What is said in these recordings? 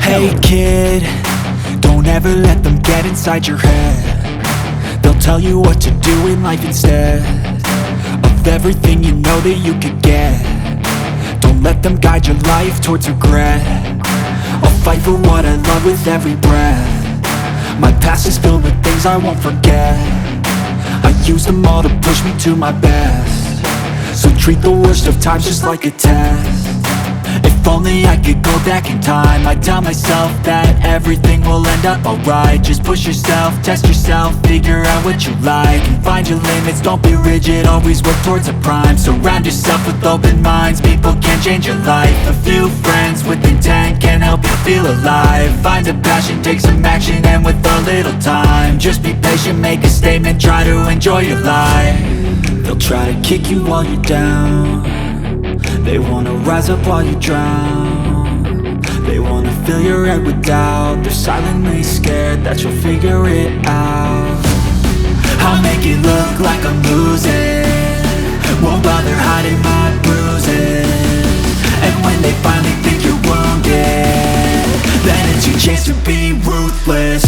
Hey kid, don't ever let them get inside your head. They'll tell you what to do in life instead of everything you know that you could get. Don't let them guide your life towards regret. I'll fight for what I love with every breath. My past is filled with things I won't forget. I use them all to push me to my best. So treat the worst of times just like a test. If only I could go back in time, I'd tell myself that everything will end up alright. Just push yourself, test yourself, figure out what you like, and find your limits, don't be rigid, always work towards a prime. Surround yourself with open minds, people can change your life. A few friends with intent can help you feel alive. Find a passion, take some action, and with a little time, just be patient, make a statement, try to enjoy your life. They'll try to kick you while you're down. They wanna rise up while you drown. They wanna fill your head with doubt. They're silently scared that you'll figure it out. I'll make it look like I'm losing, won't bother hiding my bruises. And when they finally think you're wounded, then it's your chance to be ruthless.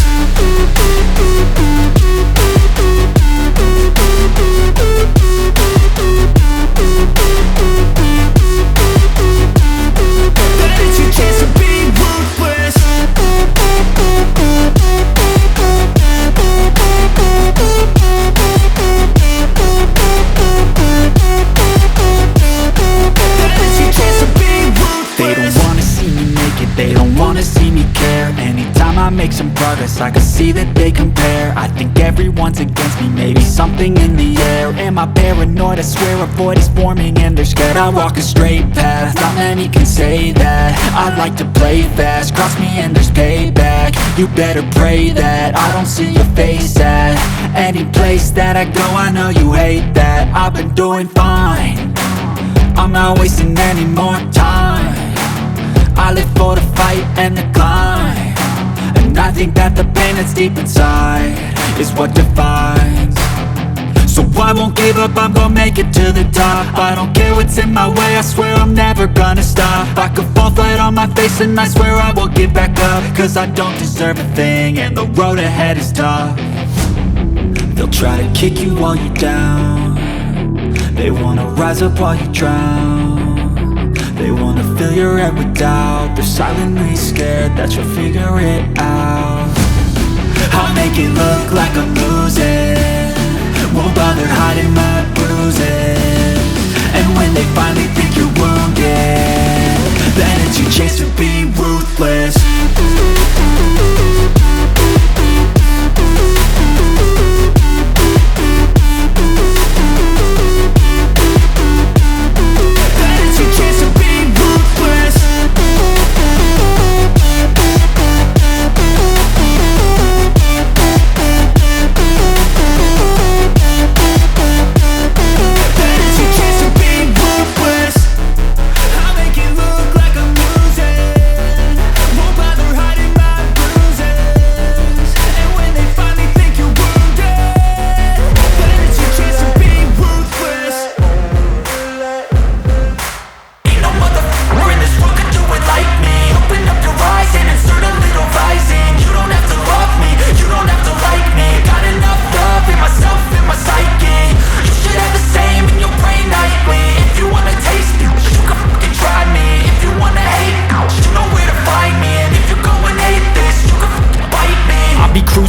They don't wanna see me care. Anytime I make some progress, I can see that they compare. I think everyone's against me, maybe something in the air. Am I paranoid? I swear a void is forming and they're scared I walk a straight path. Not many can say that. I like to play fast, cross me and there's payback. You better pray that I don't see your face at any place that I go. I know you hate that. I've been doing fine, I'm not wasting any more time. I live for the fight and the climb, and I think that the pain that's deep inside is what defines. So I won't give up, I'm gonna make it to the top. I don't care what's in my way, I swear I'm never gonna stop. I could fall flat on my face and I swear I will get back up, cause I don't deserve a thing and the road ahead is tough. They'll try to kick you while you're down. They wanna rise up while you drown. They wanna fill your head with doubt. They're silently scared that you'll figure it out. I'll make it look like I'm losing, won't bother hiding my bruises. And when they finally think you're wounded, then it's your chance to be ruthless.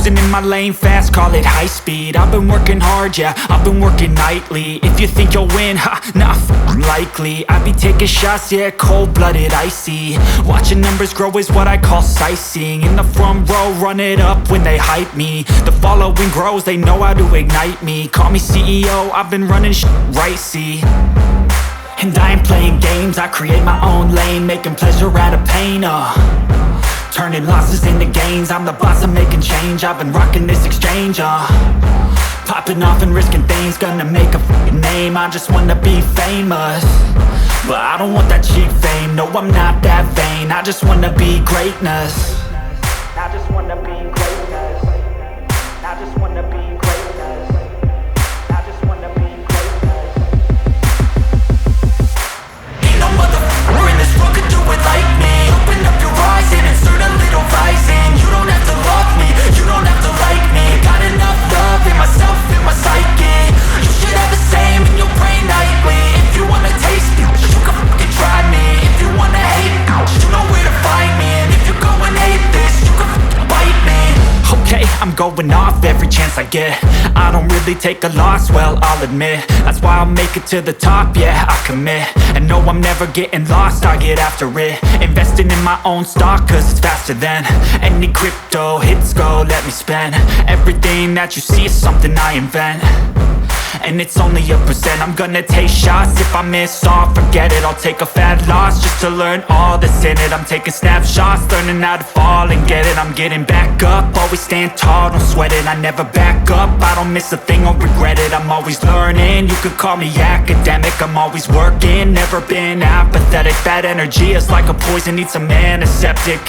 In my lane fast, call it high speed. I've been working hard, yeah, I've been working nightly. If you think you'll win, ha, nah, likely. I be taking shots, yeah, cold-blooded, icy. Watching numbers grow is what I call sightseeing. In the front row, run it up when they hype me. The following grows, they know how to ignite me. Call me CEO, I've been running right, see. And I ain't playing games, I create my own lane, making pleasure out of pain, turning losses into gains. I'm the boss, I'm making change. I've been rocking this exchange, popping off and risking things. Gonna make a f***ing name. I just wanna be famous, but I don't want that cheap fame. No, I'm not that vain. I just wanna be greatness. I just wanna be greatness. I just wanna be greatness. I just wanna be greatness. Ain't no motherfucker in this world could do it like me. Open up your eyes and insert a little going off every chance I get. I don't really take a loss, well, I'll admit. That's why I'll make it to the top, yeah, I commit. And no, I'm never getting lost, I get after it. Investing in my own stock, cause it's faster than any crypto hits go, let me spend. Everything that you see is something I invent, and it's only a percent. I'm gonna take shots, if I miss all, forget it. I'll take a fat loss just to learn all that's in it. I'm taking snapshots, learning how to fall and get it. I'm getting back up, always stand tall, don't sweat it. I never back up, I don't miss a thing or regret it. I'm always learning, you could call me academic. I'm always working, never been apathetic. That energy is like a poison, needs some antiseptic.